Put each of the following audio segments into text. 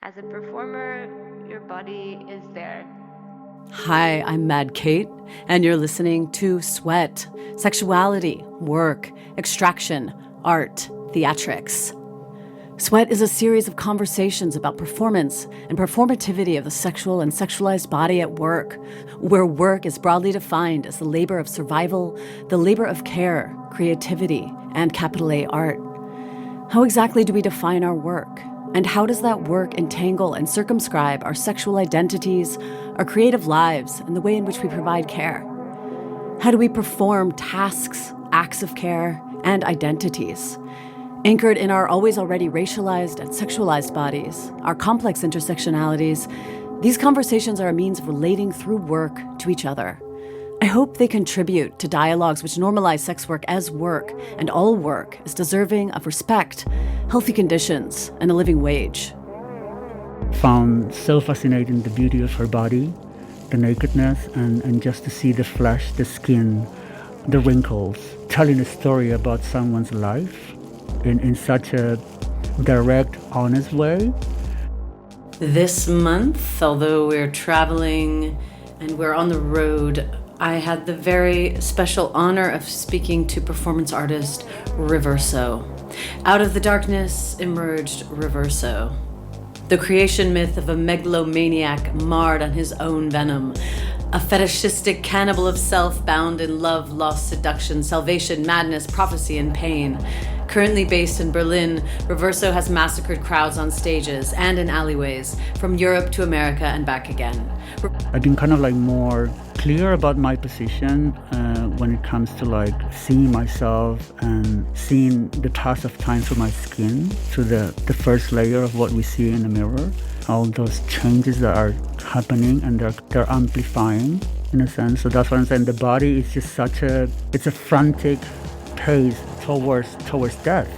As a performer, your body is there. Hi, I'm Mad Kate, and you're listening to S.W.E.A.T, Sexuality, Work, Extraction, Art, Theatrics. S.W.E.A.T is a series of conversations about performance and performativity of the sexual and sexualized body at work, where work is broadly defined as the labor of survival, the labor of care, creativity, and capital A art. How exactly do we define our work? And how does that work entangle and circumscribe our sexual identities, our creative lives, and the way in which we provide care? How do we perform tasks, acts of care, and identities? Anchored in our always already racialized and sexualized bodies, our complex intersectionalities, these conversations are a means of relating through work to each other. I hope they contribute to dialogues which normalize sex work as work, and all work is deserving of respect, healthy conditions, and a living wage. Found so fascinating the beauty of her body, the nakedness, and just to see the flesh, the skin, the wrinkles, telling a story about someone's life in such a direct, honest way. This month, although we're traveling and we're on the road, I had the very special honor of speaking to performance artist ReveRso. Out of the darkness emerged ReveRso, the creation myth of a megalomaniac marred on his own venom, a fetishistic cannibal-of-self bound in love, loss, seduction, salvation, madness, prophecy, and pain. Currently based in Berlin, ReveRso has massacred crowds on stages and in alleyways, from Europe to America and back again. I've been kind of more clear about my position when it comes to seeing myself and seeing the pass of time through my skin, through the first layer of what we see in the mirror. All those changes that are happening and they're amplifying in a sense. So that's what I'm saying. The body is just it's a frantic pace towards death.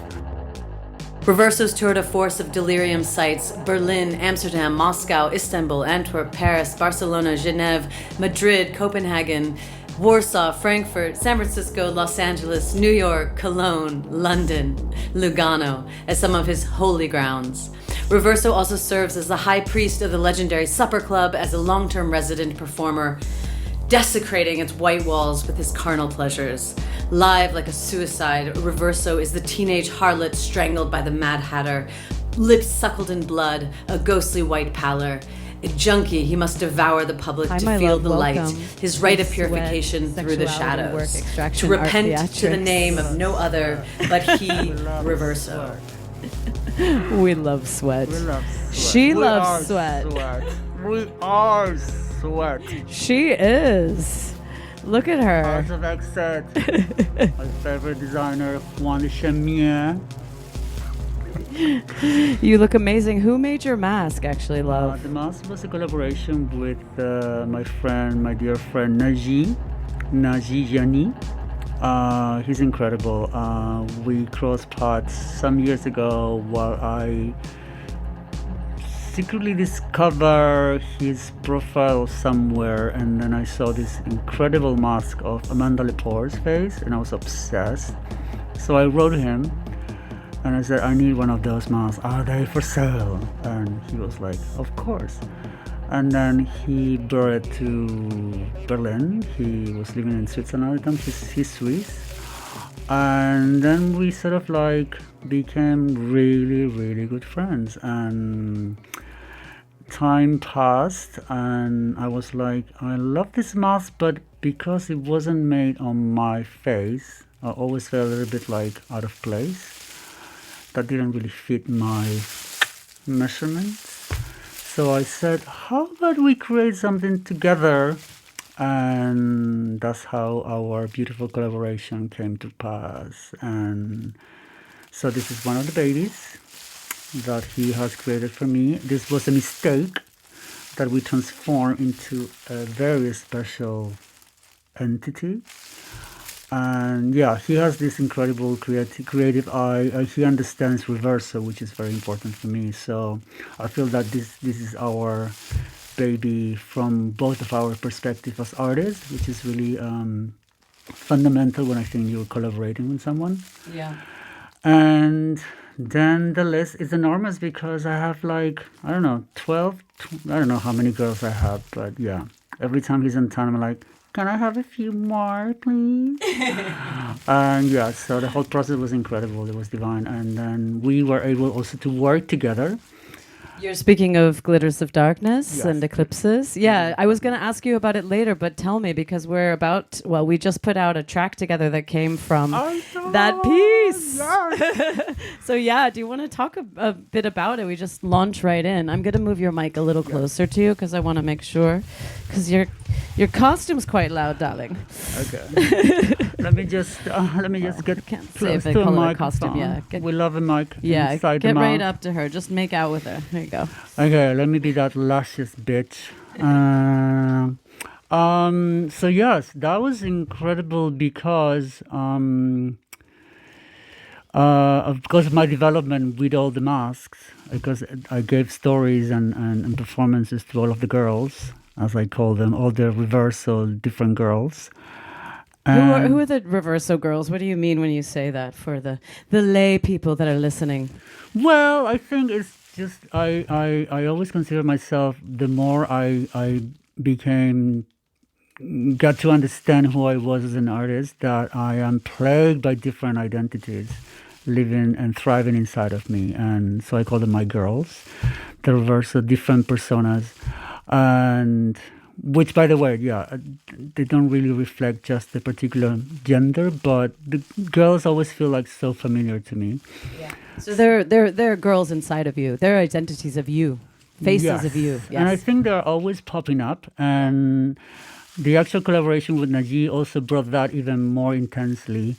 ReveRso's tour de force of delirium sites: Berlin, Amsterdam, Moscow, Istanbul, Antwerp, Paris, Barcelona, Genève, Madrid, Copenhagen, Warsaw, Frankfurt, San Francisco, Los Angeles, New York, Cologne, London, Lugano as some of his holy grounds. ReveRso also serves as the high priest of the legendary SupperClub as a long-term resident performer, desecrating its white walls with his carnal pleasures. Live like a suicide, ReveRso is the teenage harlot strangled by the Mad Hatter, lips suckled in blood, a ghostly white pallor. A junkie, he must devour the public to feel the light, his rite of purification through the shadows, to repent to the name of no other but He ReveRso. We love S.W.E.A.T. We love S.W.E.A.T. She loves S.W.E.A.T. We are S.W.E.A.T. She is. Look at her. House of ized. My favorite designer, Juan de Chemier. You look amazing. Who made your mask, actually, love? The mask was a collaboration with my dear friend Naji Yani. He's incredible. We crossed paths some years ago while I secretly discovered his profile somewhere, and then I saw this incredible mask of Amanda Lepore's face, and I was obsessed. So I wrote him, and I said, I need one of those masks. Are they for sale? And he was like, of course. And then he brought it to Berlin. He was living in Switzerland at the time. He's Swiss. And then we sort of became really, really good friends. And time passed, and I was like, I love this mask, but because it wasn't made on my face, I always felt a little bit out of place. That didn't really fit my measurements. So I said, how about we create something together? And that's how our beautiful collaboration came to pass. And so this is one of the babies that he has created for me. This was a mistake that we transformed into a very special entity. And yeah, he has this incredible creative eye. He understands ReveRso, which is very important for me. So I feel that this is our baby from both of our perspectives as artists, which is really fundamental when I think you're collaborating with someone. Yeah. And then the list is enormous because I have like, I don't know, 12, I don't know how many girls I have, but yeah. Every time he's in town, I'm like, can I have a few more, please? And yeah, so the whole process was incredible. It was divine. And then we were able also to work together. You're speaking of glitters of darkness Yes. and eclipses. Yeah, I was going to ask you about it later, but tell me because we just put out a track together that came from that piece. Yes. So yeah, do you want to talk a bit about it? We just launch right in. I'm going to move your mic a little closer to you because I want to make sure, because your costume's quite loud, darling. Okay. let me just get Can't say close if they to a call it a microphone. costume. Yeah, We love a mic. yeah. inside the Get right mouth. up to her. Just make out with her. There you go. Okay, let me be that luscious bitch. So yes, that was incredible because of my development with all the masks, because I gave stories and performances to all of the girls, as I call them, all the ReveReso different girls. Who are the ReveReso girls? What do you mean when you say that for the lay people that are listening? Well, I think it's just I always consider myself, the more I got to understand who I was as an artist, that I am plagued by different identities living and thriving inside of me. And so I call them my girls, the ReveReso, different personas. And which, by the way, yeah, they don't really reflect just the particular gender, but the girls always feel like so familiar to me. Yeah. So they're girls inside of you. They're identities of you, faces of you. Yes. And I think they're always popping up. And the actual collaboration with Naji also brought that even more intensely,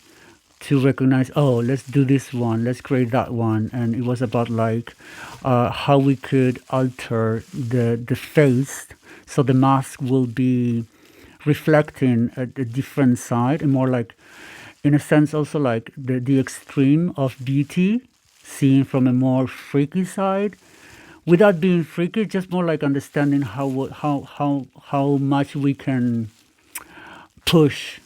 to recognize, oh, let's do this one, let's create that one. And it was about like how we could alter the face, so the mask will be reflecting a different side, and more like, in a sense, also like the extreme of beauty, seen from a more freaky side, without being freaky, just more like understanding how much we can push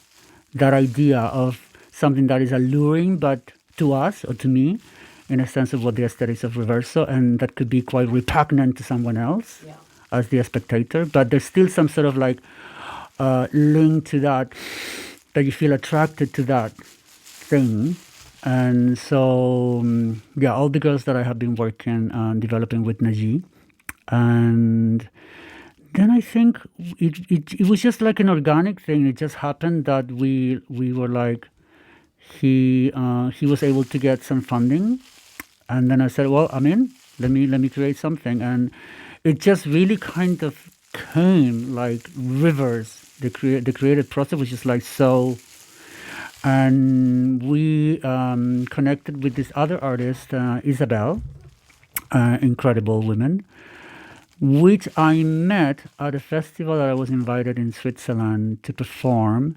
that idea of something that is alluring, but to us or to me, in a sense of what the aesthetics of ReveReso, and that could be quite repugnant to someone else as the spectator. But there's still some sort of like link to that you feel attracted to that thing. And so, yeah, all the girls that I have been working on developing with Naji. And then I think it was just like an organic thing. It just happened that we were like, he was able to get some funding. And then I said, well, I'm in. Let me create something. And it just really kind of came like rivers. The creative process was just like so. And we connected with this other artist, Isabel, incredible woman, which I met at a festival that I was invited in Switzerland to perform.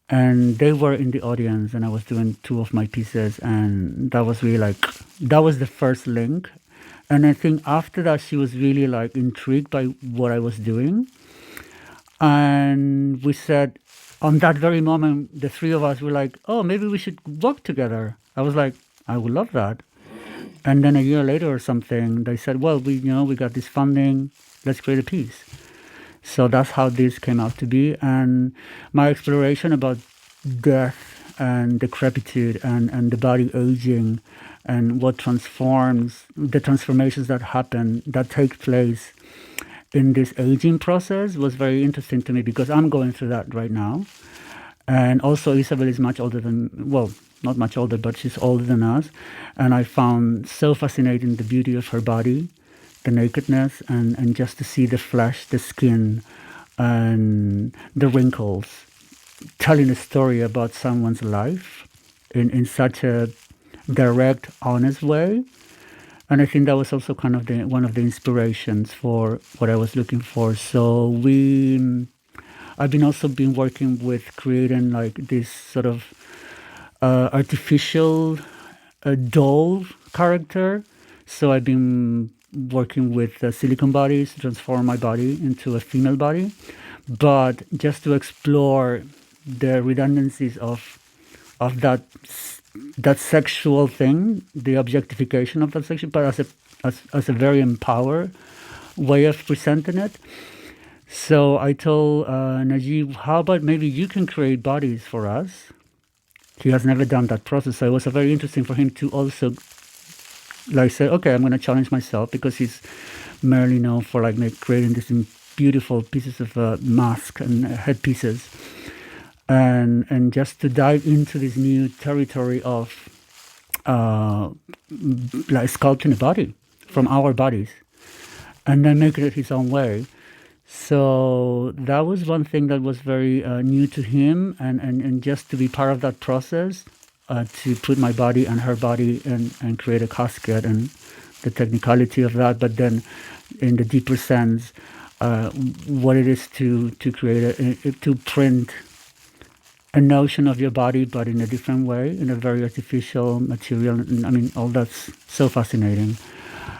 And they were in the audience, and I was doing 2 of my pieces. And that was really like, that was the first link. And I think after that, she was really like intrigued by what I was doing. And we said, on that very moment, the 3 of us were like, oh, maybe we should work together. I was like, I would love that. And then a year later or something, they said, well, we got this funding, let's create a piece. So that's how this came out to be. And my exploration about death and decrepitude and the body aging and what transforms, the transformations that happen, that take place in this aging process was very interesting to me, because I'm going through that right now. And also Isabel is much older than, well, not much older, but she's older than us. And I found so fascinating the beauty of her body, the nakedness, and just to see the flesh, the skin, and the wrinkles, telling a story about someone's life in such a direct, honest way. And I think that was also kind of one of the inspirations for what I was looking for. So I've been working with creating like this sort of artificial doll character. So I've been working with silicone bodies to transform my body into a female body, but just to explore the redundancies of that that sexual thing, the objectification of that sexual, but as a very empowered way of presenting it. So I told Najib, how about maybe you can create bodies for us? He has never done that process, so it was very interesting for him to also say, okay, I'm going to challenge myself, because he's merely known for creating these beautiful pieces of mask and headpieces, and just to dive into this new territory of sculpting a body from our bodies, and then making it his own way. So that was one thing that was very new to him, and just to be part of that process, to put my body and her body and create a casket, and the technicality of that, but then in the deeper sense, what it is to create to print a notion of your body, but in a different way, in a very artificial material. I mean, all that's so fascinating.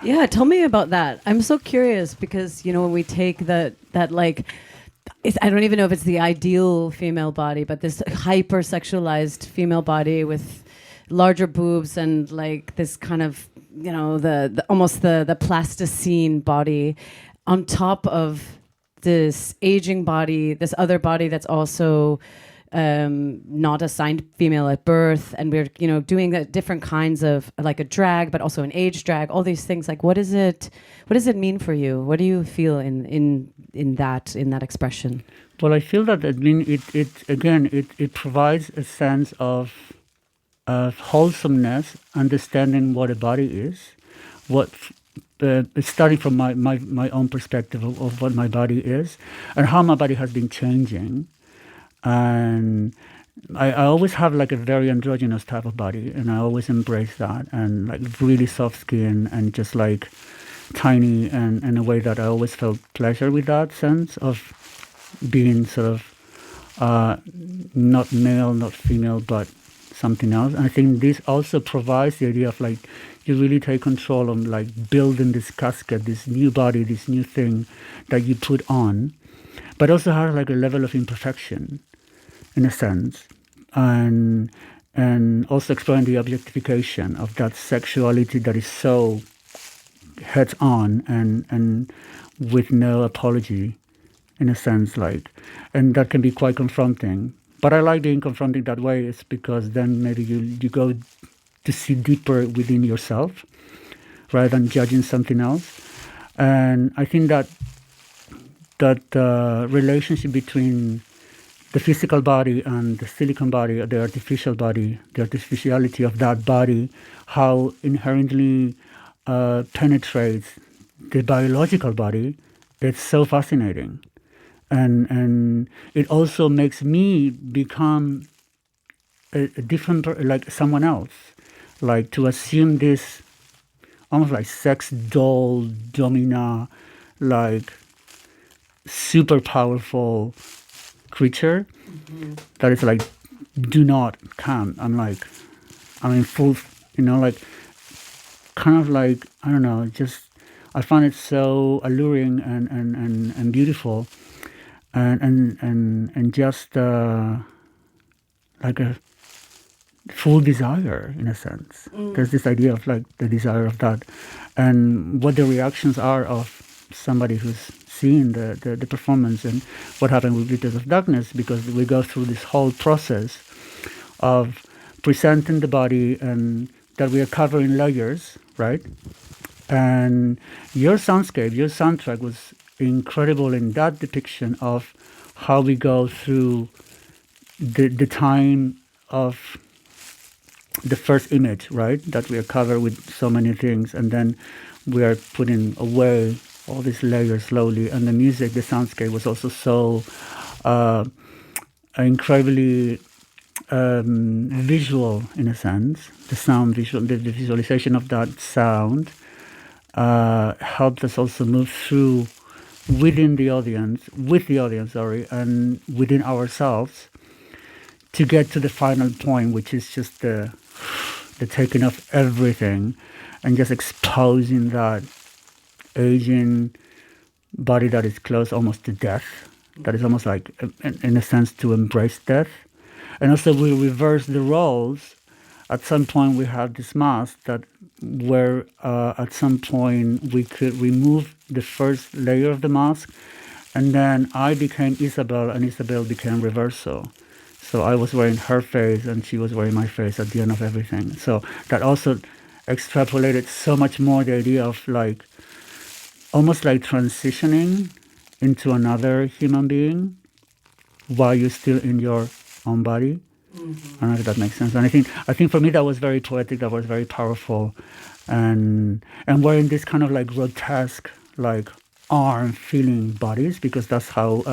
Yeah, tell me about that. I'm so curious because, when we take that I don't even know if it's the ideal female body, but this hyper-sexualized female body with larger boobs and this kind of, the almost the plasticine body on top of this aging body, this other body that's also not assigned female at birth, and we're doing different kinds of a drag, but also an age drag, all these things. What does it mean for you? What do you feel in that expression? Well, I feel that it provides a sense of wholesomeness, understanding what a body is, starting from my own perspective of what my body is and how my body has been changing. And I always have a very androgynous type of body, and I always embrace that, and really soft skin and just tiny, and in a way that I always felt pleasure with that sense of being sort of not male, not female, but something else. And I think this also provides the idea of you really take control of building this casket, this new body, this new thing that you put on, but also has a level of imperfection, in a sense, and also exploring the objectification of that sexuality that is so heads on and with no apology, in a sense, and that can be quite confronting. But I like being confronting that way, is because then maybe you go to see deeper within yourself rather than judging something else. And I think that relationship between the physical body and the silicone body, or the artificial body, the artificiality of that body, how inherently penetrates the biological body, it's so fascinating. And it also makes me become a different, someone else, to assume this almost sex doll, domina, super powerful creature that is do not come. I'm in full, kind of I don't know, just I find it so alluring and beautiful, and just a full desire, in a sense. There's this idea of the desire of that, and what the reactions are of somebody who's seeing the performance, and what happened with Glitters of Darkness, because we go through this whole process of presenting the body, and that we are covering layers, right? And your soundtrack was incredible in that depiction of how we go through the time of the first image, right? That we are covered with so many things, and then we are putting away all these layers slowly. And the music, the soundscape was also so incredibly visual, in a sense. The visualization of that sound helped us also move through with the audience, and within ourselves, to get to the final point, which is just the taking of everything and just exposing that aging body that is close almost to death, that is almost in a sense to embrace death. And also we reverse the roles, at some point we had this mask that where at some point we could remove the first layer of the mask, and then I became Isabel and Isabel became ReveRso. So I was wearing her face and she was wearing my face at the end of everything. So that also extrapolated so much more the idea of like almost like transitioning into another human being while you're still in your own body. I don't know if that makes sense. And I think for me that was very poetic, that was very powerful. And wearing this kind of like grotesque, like arm feeling bodies, because that's how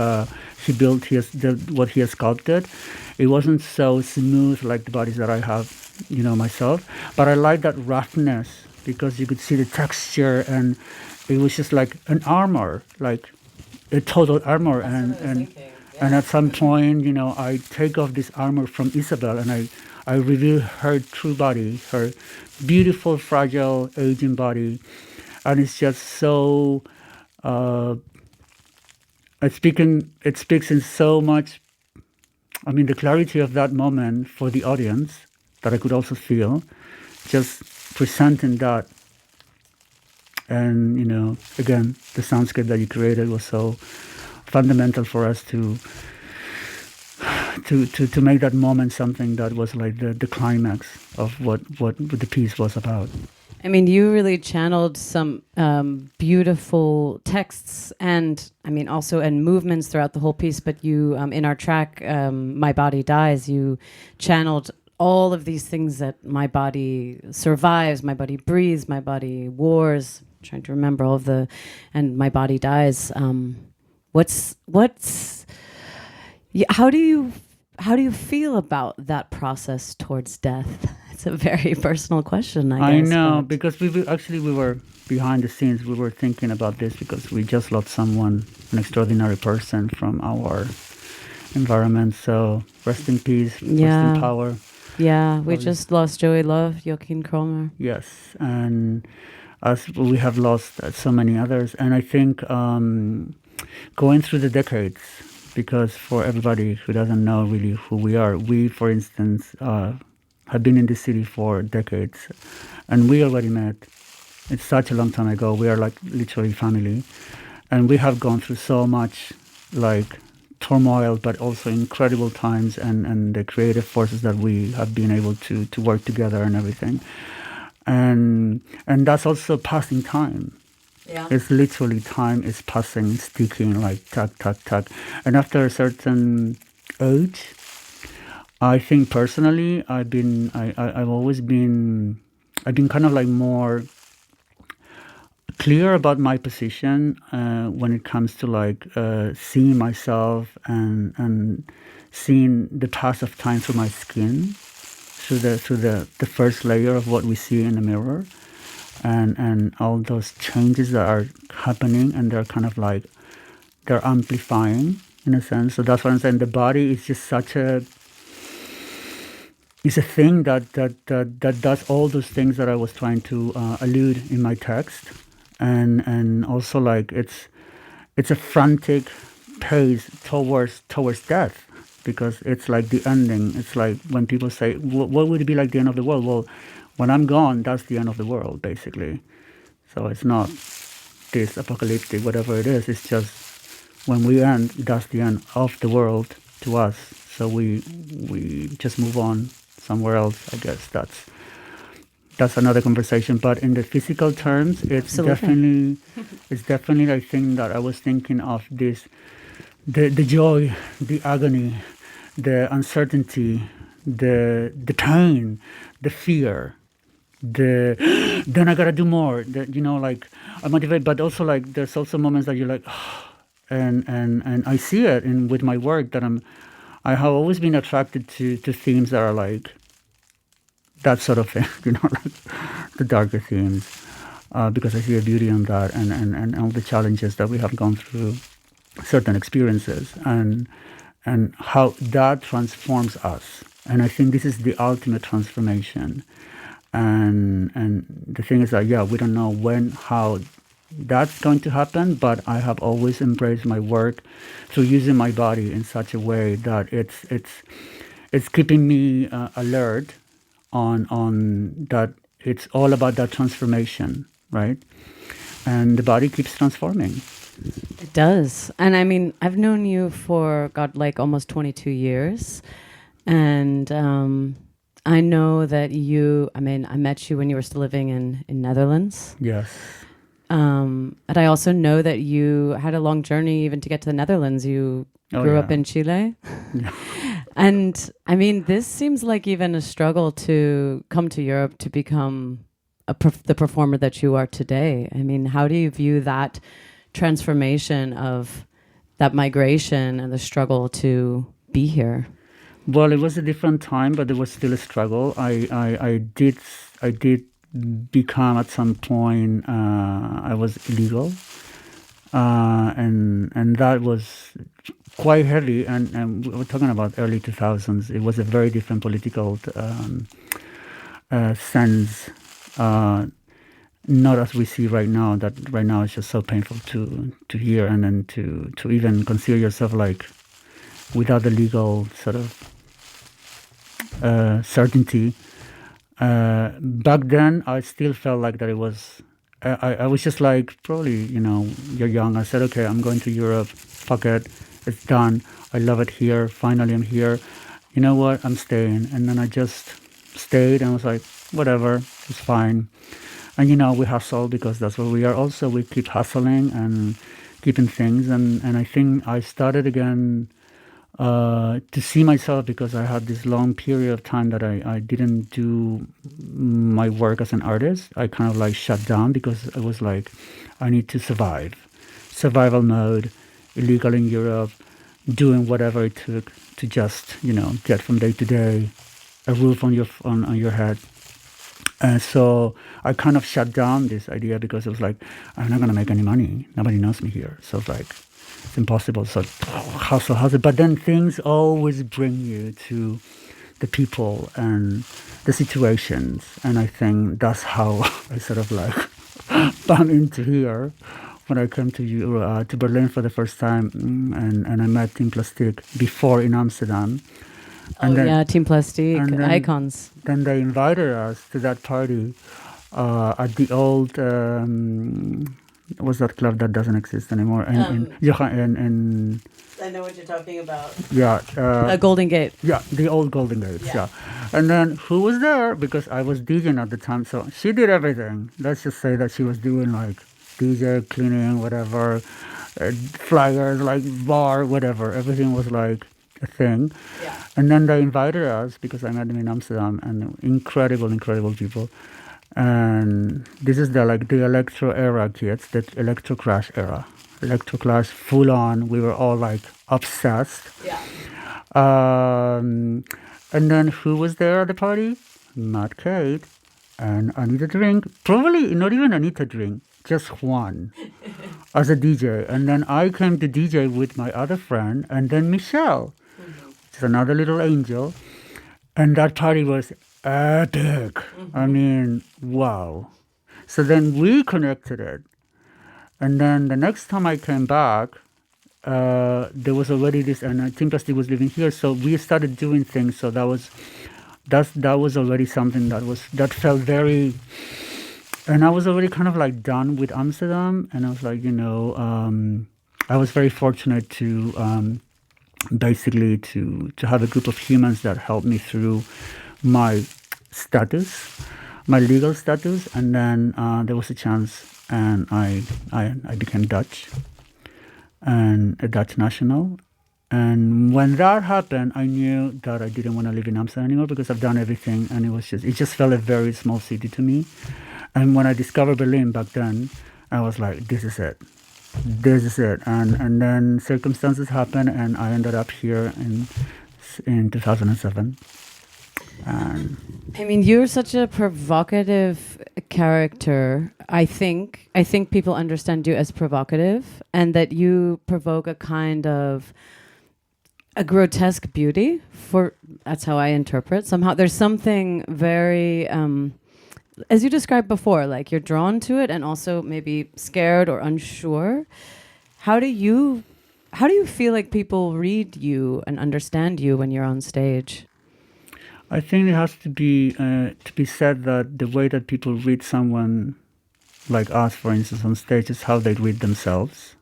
he built what he has sculpted. It wasn't so smooth like the bodies that I have, myself. But I like that roughness because you could see the texture, and it was just like an armor, like a total armor. And at some point, I take off this armor from Isabel and I reveal her true body, her beautiful, fragile, aging body. And it's just so, it speaks in so much, the clarity of that moment for the audience that I could also feel, just presenting that. And, again, the soundscape that you created was so fundamental for us to make that moment something that was like the climax of what the piece was about. I mean, you really channeled some beautiful texts and also and movements throughout the whole piece. But you, in our track, "My Body Dies," you channeled all of these things that my body survives, my body breathes, my body wars. I'm trying to remember all of and my body dies. How do you feel about that process towards death? It's a very personal question, I guess. I know, because we were behind the scenes. We were thinking about this because we just lost someone, an extraordinary person from our environment. So rest in peace, rest in power. Yeah, we just lost Joey Love, Joachim Kromer. Yes, and as we have lost so many others. And I think going through the decades, because for everybody who doesn't know really who we are, we, for instance, have been in this city for decades, and we already met. It's such a long time ago. We are like literally family, and we have gone through so much like turmoil, but also incredible times, and the creative forces that we have been able to work together and everything. And that's also passing time. Yeah. It's literally time is passing, sticking like tuck, tuck, tuck. And after a certain age, I think personally, I've always been kind of like more clear about my position when it comes to like seeing myself and seeing the pass of time through my skin, through the first layer of what we see in the mirror. And all those changes that are happening, and they're kind of like, they're amplifying in a sense. So that's what I'm saying. The body is just it's a thing that does all those things that I was trying to allude in my text. And also like it's a frantic pace towards death, because it's like the ending. It's like when people say, what would it be like the end of the world? Well, when I'm gone, that's the end of the world, basically. So it's not this apocalyptic, whatever it is. It's just when we end, that's the end of the world to us. So we just move on somewhere else. I guess that's another conversation. But in the physical terms, it's definitely I think that I was thinking of this, the joy, the agony, the uncertainty, the pain, the fear. Then I gotta do more. Like I'm motivated, but also like there's also moments that you're like, and I see it with my work that I have always been attracted to themes that are like that sort of thing, like the darker themes, because I see a beauty in that, and all the challenges that we have gone through, certain experiences, and how that transforms us. And I think this is the ultimate transformation. And the thing is that, we don't know how that's going to happen, but I have always embraced my work through using my body in such a way that it's keeping me alert on that it's all about that transformation, right? And the body keeps transforming. It does. And I mean, I've known you for, God, like almost 22 years. And I know that I met you when you were still living in Netherlands. Yes. And I also know that you had a long journey even to get to the Netherlands. You grew up in Chile. Yeah. And I mean, this seems like even a struggle to come to Europe to become the performer that you are today. I mean, how do you view that transformation of that migration and the struggle to be here? Well, it was a different time, but it was still a struggle. I did become at some point. I was illegal, and that was quite heavy. And we're talking about early 2000s. It was a very different political sense. Not as we see right now. That right now it's just so painful to hear, and then to even consider yourself like without the legal sort of certainty. Back then, I still felt like that it was. I was just like, probably, you're young. I said, okay, I'm going to Europe. Fuck it, it's done. I love it here. Finally, I'm here. You know what? I'm staying. And then I just stayed and was like, whatever, it's fine. And we hustle because that's what we are. Also, we keep hustling and keeping things. And I think I started again to see myself, because I had this long period of time that I didn't do my work as an artist. I kind of like shut down because I was like, I need to survive. Survival mode, illegal in Europe, doing whatever it took to just, get from day to day, a roof on your head. And so I kind of shut down this idea because it was like, I'm not going to make any money. Nobody knows me here. So it's like, it's impossible. So hustle. But then things always bring you to the people and the situations. And I think that's how I sort of like bumped into here when I came to Berlin for the first time. And I met Team Plastic before in Amsterdam. And Team Plastic, icons. Then they invited us to that party at the old, what's that club that doesn't exist anymore? I know what you're talking about. Yeah. Golden Gate. Yeah, the old Golden Gate, yeah. And then who was there? Because I was DJing at the time, so she did everything. Let's just say that she was doing like DJ, cleaning, whatever, flyers, like bar, whatever. Everything was like a thing. Yeah. And then they invited us, because I met them in Amsterdam, and incredible people. And this is the electro era kids, the electro crash era. Electro crash full on. We were all like obsessed. Yeah. And then who was there at the party? Not Kate and Anita Drink. Probably not even Anita Drink, just one as a DJ. And then I came to DJ with my other friend, and then Michelle. It's another little angel. And that party was epic. I mean, wow. So then we connected it. And then the next time I came back, there was already this, and Team Plastic was living here. So we started doing things. So that was already something that felt very, and I was already kind of like done with Amsterdam. And I was like, I was very fortunate to basically to have a group of humans that helped me through my status, my legal status. And then there was a chance, and I became Dutch and a Dutch national. And when that happened, I knew that I didn't want to live in Amsterdam anymore, because I've done everything, and it just felt a very small city to me. And when I discovered Berlin back then, I was like, this is it. And then circumstances happened, and I ended up here in 2007. And I mean, you're such a provocative character. I think people understand you as provocative, and that you provoke a kind of a grotesque beauty. That's how I interpret. Somehow there's something very, as you described before, like you're drawn to it, and also maybe scared or unsure. How do you feel like people read you and understand you when you're on stage? I think it has to be said that the way that people read someone like us, for instance, on stage is how they read themselves.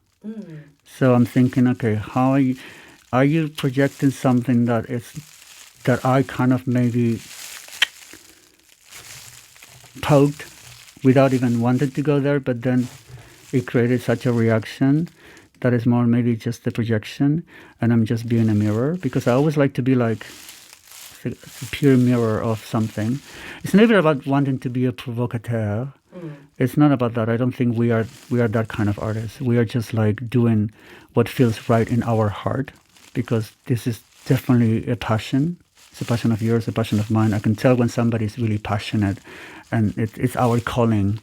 So I'm thinking, okay, how are you projecting something that I kind of maybe poked without even wanting to go there, but then it created such a reaction that is more maybe just a projection, and I'm just being a mirror, because I always like to be like a pure mirror of something. It's never about wanting to be a provocateur. It's not about that. I don't think we are that kind of artists. We are just like doing what feels right in our heart, because this is definitely a passion. It's a passion of yours, a passion of mine. I can tell when somebody is really passionate, and it's our calling.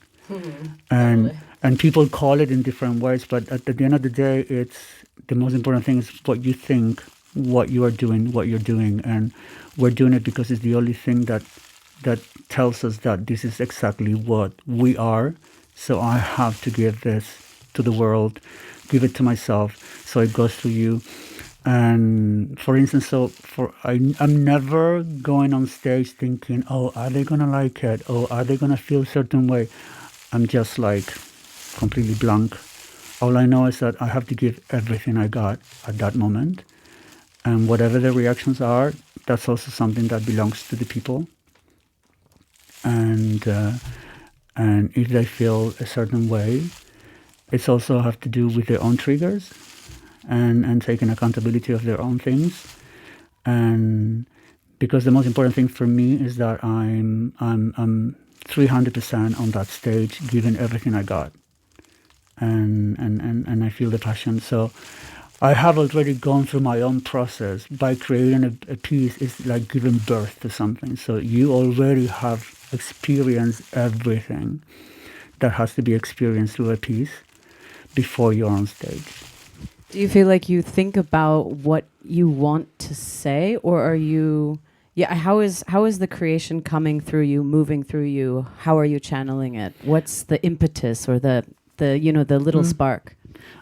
And people call it in different ways, but at the end of the day, it's the most important thing is what you think, what you are doing, what you're doing, and we're doing it because it's the only thing that tells us that this is exactly what we are. So I have to give this to the world, give it to myself, so it goes through you. And for instance, I'm never going on stage thinking, oh, are they gonna like it? Oh, are they gonna feel a certain way? I'm just like completely blank. All I know is that I have to give everything I got at that moment. And whatever the reactions are, that's also something that belongs to the people. And if they feel a certain way, it's also have to do with their own triggers and taking accountability of their own things. And because the most important thing for me is that I'm 300% on that stage, giving everything I got. And I feel the passion. So I have already gone through my own process. By creating a piece, it's like giving birth to something. So you already have experienced everything that has to be experienced through a piece before you're on stage. Do you feel like you think about what you want to say, or are you... Yeah, how is the creation coming through you, moving through you? How are you channeling it? What's the impetus or the little spark?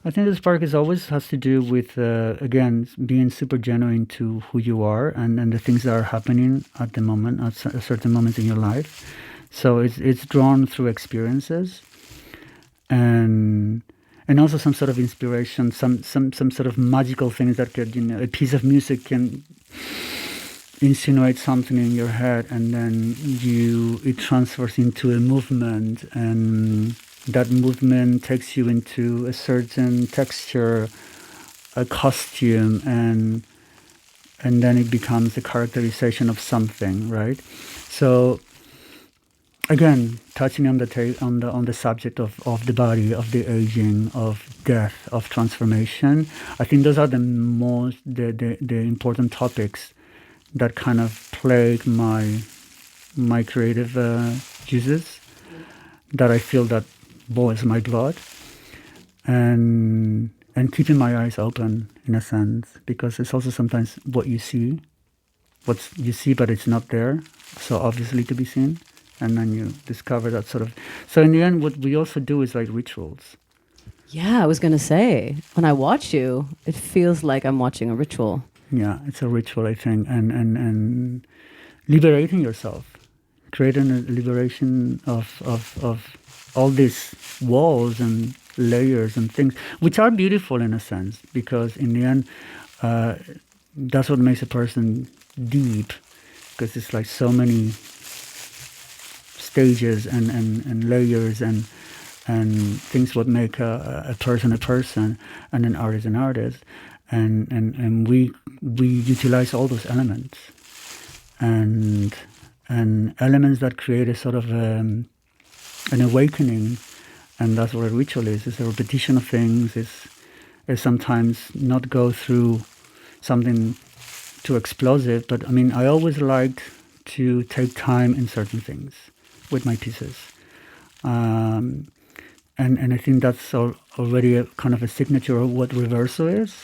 I think the spark always has to do with, again, being super genuine to who you are and the things that are happening at the moment, at certain moments in your life. So it's drawn through experiences and also some sort of inspiration, some sort of magical things that could, a piece of music can insinuate something in your head, and then it transfers into a movement, and that movement takes you into a certain texture, a costume, and then it becomes a characterization of something, right? So again, touching on the subject of the body, of the aging, of death, of transformation, I think those are the important topics that kind of plague my creative juices, that I feel that boils my blood, and keeping my eyes open in a sense, because it's also sometimes what you see, but it's not there, so obviously to be seen, and then you discover that sort of. So in the end, what we also do is like rituals. Yeah, I was going to say, when I watch you, it feels like I'm watching a ritual. Yeah, it's a ritual, I think, and liberating yourself, creating a liberation of all these walls and layers and things, which are beautiful in a sense, because in the end, that's what makes a person deep, because it's like so many stages and layers and things what make a person and an artist. And we utilize all those elements and elements that create a sort of an awakening, and that's what a ritual is. It's a repetition of things. It's sometimes not go through something too explosive, but I mean, I always liked to take time in certain things with my pieces. And I think that's already a kind of a signature of what ReveRso is.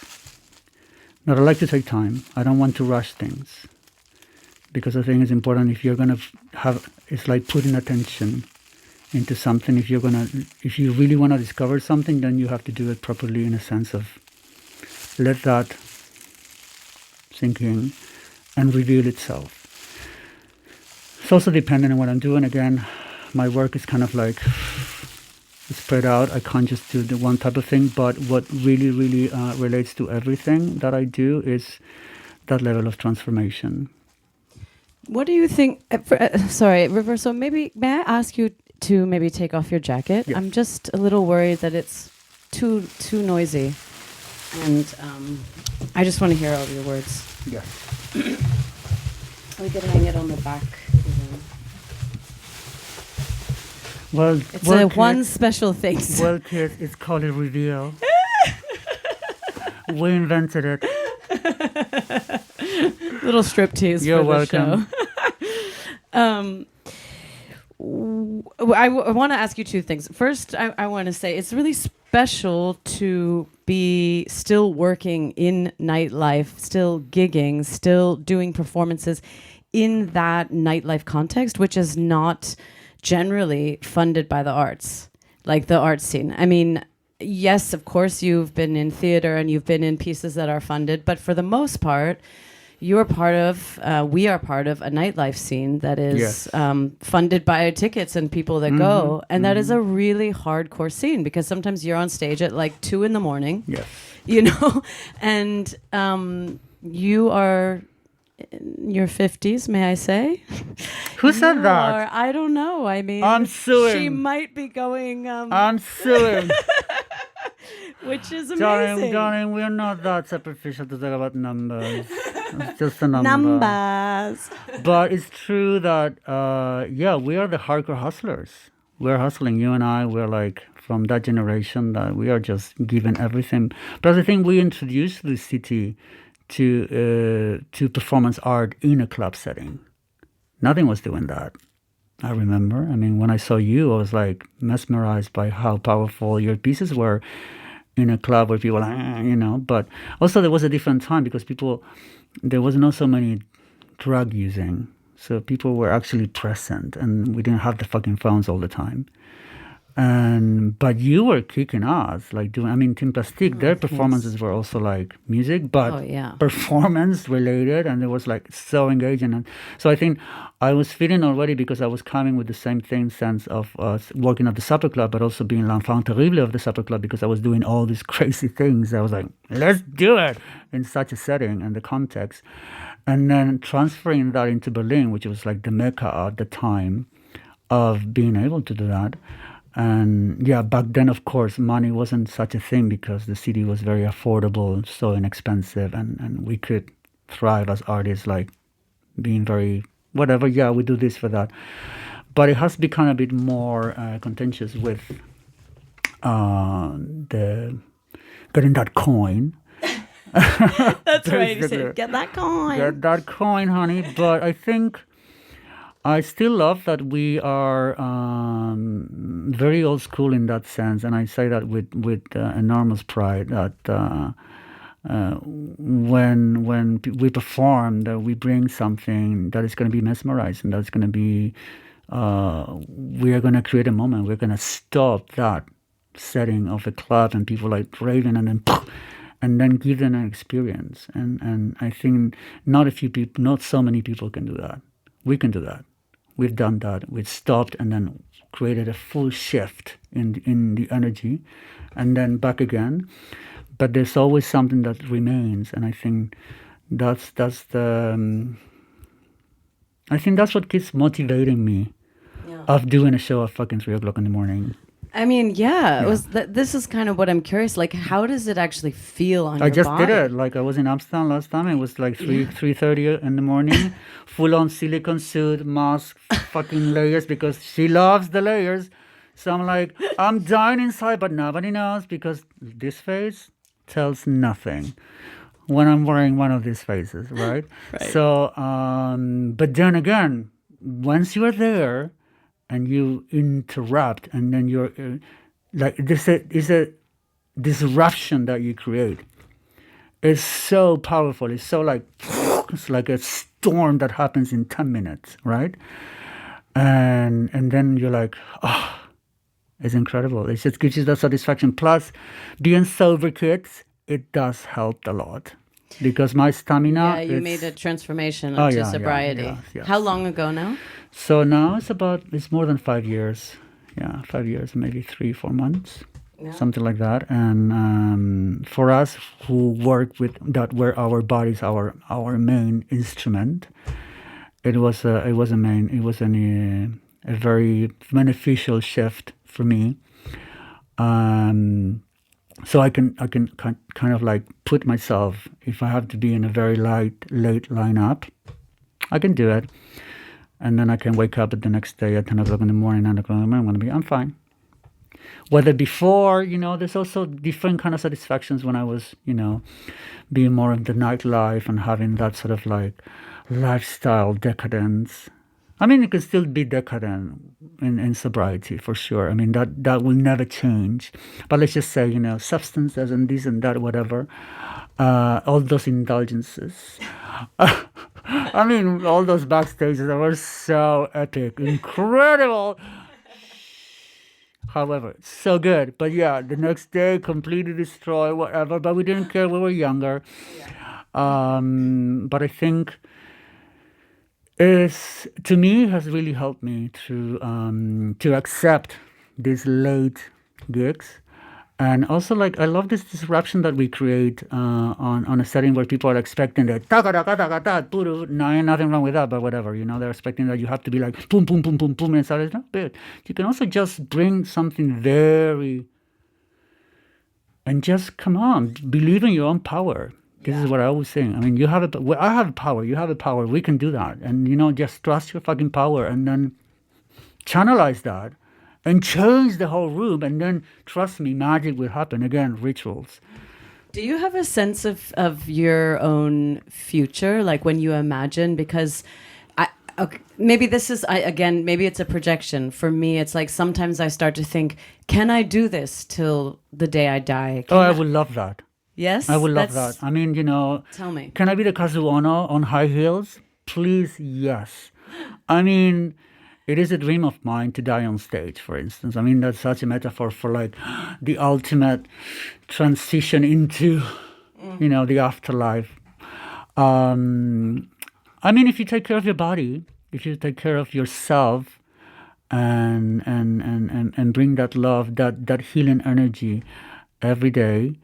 But I like to take time. I don't want to rush things, because I think it's important. If you're going to it's like putting attention into something. If you really want to discover something, then you have to do it properly, in a sense of let that sink in and reveal itself. It's also dependent on what I'm doing. Again, my work is kind of like spread out. I can't just do the one type of thing. But what really, really relates to everything that I do is that level of transformation. What do you think? Sorry, ReveRso. Maybe may I ask you to maybe take off your jacket? Yes. I'm just a little worried that it's too noisy, and I just want to hear all your words. Yeah. We could hang it on the back. Well, It's a one special thing. Well, kids, it's called a reveal. We invented it. Little striptease. You're for the welcome. Show. I want to ask you two things. First, I want to say it's really special to be still working in nightlife, still gigging, still doing performances in that nightlife context, which is not generally funded by the arts, like the art scene. I mean, yes, of course, you've been in theater and you've been in pieces that are funded, but for the most part, we are part of a nightlife scene that is funded by tickets and people that go. And that is a really hardcore scene because sometimes you're on stage at like 2 a.m, you know, and you are in your 50s, may I say? Who said that? I don't know. I mean, I'm suing. She might be going. I'm suing. Which is amazing. Darling, we're not that superficial to talk about numbers. It's just a number. Numbers. But it's true that, we are the hardcore hustlers. We're hustling. You and I, we're like from that generation that we are just giving everything. But I think we introduced the city to performance art in a club setting. Nothing was doing that. I remember. I mean, when I saw you, I was like mesmerized by how powerful your pieces were in a club where people, But also there was a different time because there was not so many drug using. So people were actually present and we didn't have the fucking phones all the time. But you were kicking ass, like Team Plastique, their performances were also like music, but performance related, and it was like so engaging. And so I think I was feeling already because I was coming with the same sense of working at the SupperClub, but also being l'enfant terrible of the SupperClub because I was doing all these crazy things. I was like, let's do it in such a setting and the context. And then transferring that into Berlin, which was like the mecca at the time of being able to do that. And back then, of course, money wasn't such a thing because the city was very affordable, so inexpensive, and we could thrive as artists, like being very, whatever, we do this for that. But it has become a bit more contentious with the getting that coin. That's right, you said, get that coin. Get that coin, honey. But I think I still love that we are very old school in that sense, and I say that with enormous pride. That when we perform, that we bring something that is going to be mesmerizing. That's going to be we are going to create a moment. We're going to stop that setting of a club and people like raving, and then give them an experience. And I think not so many people can do that. We can do that. We've done that. We've stopped and then created a full shift in the energy and then back again. But there's always something that remains. And I think that's what keeps motivating me of doing a show at fucking 3 o'clock in the morning. I mean, it was. This is kind of what I'm curious. Like, how does it actually feel on your body? I just did it. Like, I was in Amsterdam last time. It was like 3:30 in the morning, full on silicone suit, mask, fucking layers because she loves the layers. So I'm like, I'm dying inside, but nobody knows because this face tells nothing when I'm wearing one of these faces, right? Right. So, but then again, once you are there, and you interrupt, and then you're like this is a disruption that you create. It's so powerful. It's so like it's like a storm that happens in 10 minutes, right? And then you're like, it's incredible. It just gives you that satisfaction. Plus, being sober, kids, it does help a lot because my stamina. Yeah, you made a transformation to sobriety. Yes. How long ago now? So now it's more than 5 years. Yeah, 5 years, maybe 3-4 months, something like that. And for us who work with that, where our body's our main instrument, it was a very beneficial shift for me. So I can kind of like put myself, if I have to be in a very late lineup, I can do it. And then I can wake up the next day at 10 o'clock in the morning, 9 o'clock in the morning, I'm fine. Whether before, there's also different kind of satisfactions when I was, being more in the nightlife and having that sort of like lifestyle decadence. I mean, it can still be decadent in sobriety, for sure. I mean, that will never change. But let's just say, substances and this and that, whatever, all those indulgences. I mean, all those backstages that were so epic, incredible. However, so good. But yeah, the next day, completely destroyed, whatever. But we didn't care. We were younger. But I think to me, has really helped me to accept these late gigs. And also, like, I love this disruption that we create on a setting where people are expecting that nothing wrong with that, but whatever, they're expecting that you have to be like boom, boom, boom, boom, boom, and it's not bad. You can also just bring something and just come on, believe in your own power. This is what I always say. I mean, I have power, you have a power, we can do that. And, just trust your fucking power and then channelize that. And change the whole room, and then trust me, magic will happen. Again, rituals. Do you have a sense of your own future, like when you imagine? Because maybe this is maybe it's a projection. For me, it's like sometimes I start to think, can I do this till the day I die? I would love that. Yes, I would love that. I mean, tell me, can I be the Kazuono on high heels? Please, yes. I mean, it is a dream of mine to die on stage, for instance. I mean, that's such a metaphor for like the ultimate transition into, the afterlife. I mean, if you take care of your body, if you take care of yourself, and bring that love, that healing energy every day,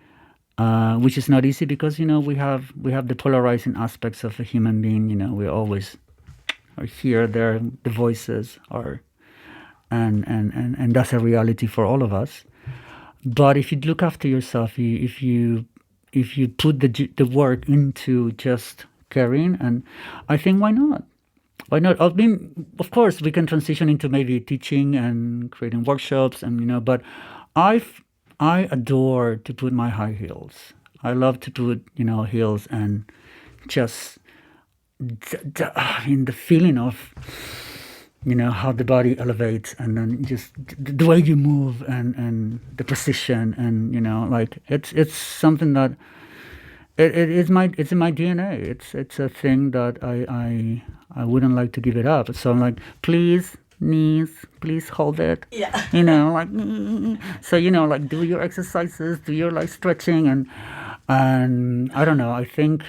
which is not easy because we have the polarizing aspects of a human being. We always are here, there, the voices are, and that's a reality for all of us. But if you look after yourself, if you put the work into just caring, and I think why not? Why not? I mean, of course, we can transition into maybe teaching and creating workshops, and but I adore to put my high heels. I love to put heels and just. I mean, the feeling of how the body elevates, and then just the way you move, and the precision, and like it's something that it's in my DNA. It's a thing that I wouldn't like to give it up. So I'm like, please, knees, please hold it. Yeah. Like so like do your exercises, do your like stretching, and I don't know. I think.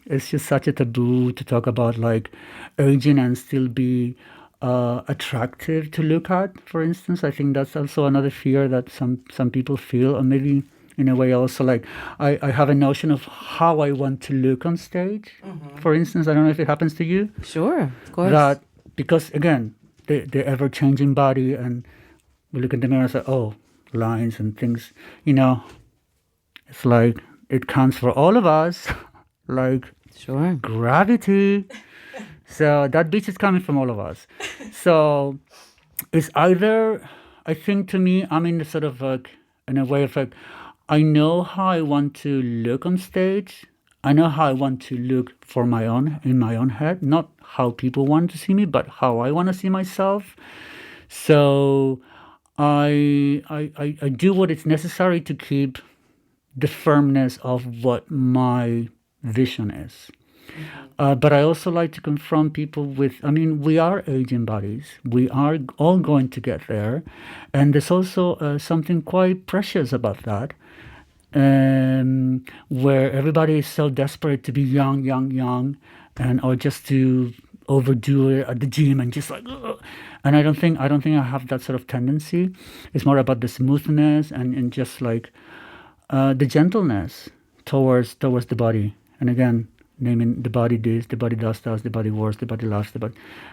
It's just such a taboo to talk about like aging and still be attractive to look at, for instance. I think that's also another fear that some people feel, or maybe in a way also like I have a notion of how I want to look on stage, for instance. I don't know if it happens to you. Sure, of course. That because again, the ever-changing body, and we look in the mirror and say, oh, lines and things, it's like it counts for all of us. Like sure, gravity. So that bitch is coming from all of us. So it's either, I think to me, I'm in the sort of like, in a way of like, I know how I want to look on stage. I know how I want to look in my own head, not how people want to see me, but how I want to see myself. So I do what is necessary to keep the firmness of what my vision is. But I also like to confront people with, we are aging bodies. We are all going to get there. And there's also something quite precious about that, where everybody is so desperate to be young, or just to overdo it at the gym and just like, ugh. And I don't think I have that sort of tendency. It's more about the smoothness and just like the gentleness towards the body. And again, naming the body this, the body does, the body works, the body laughs,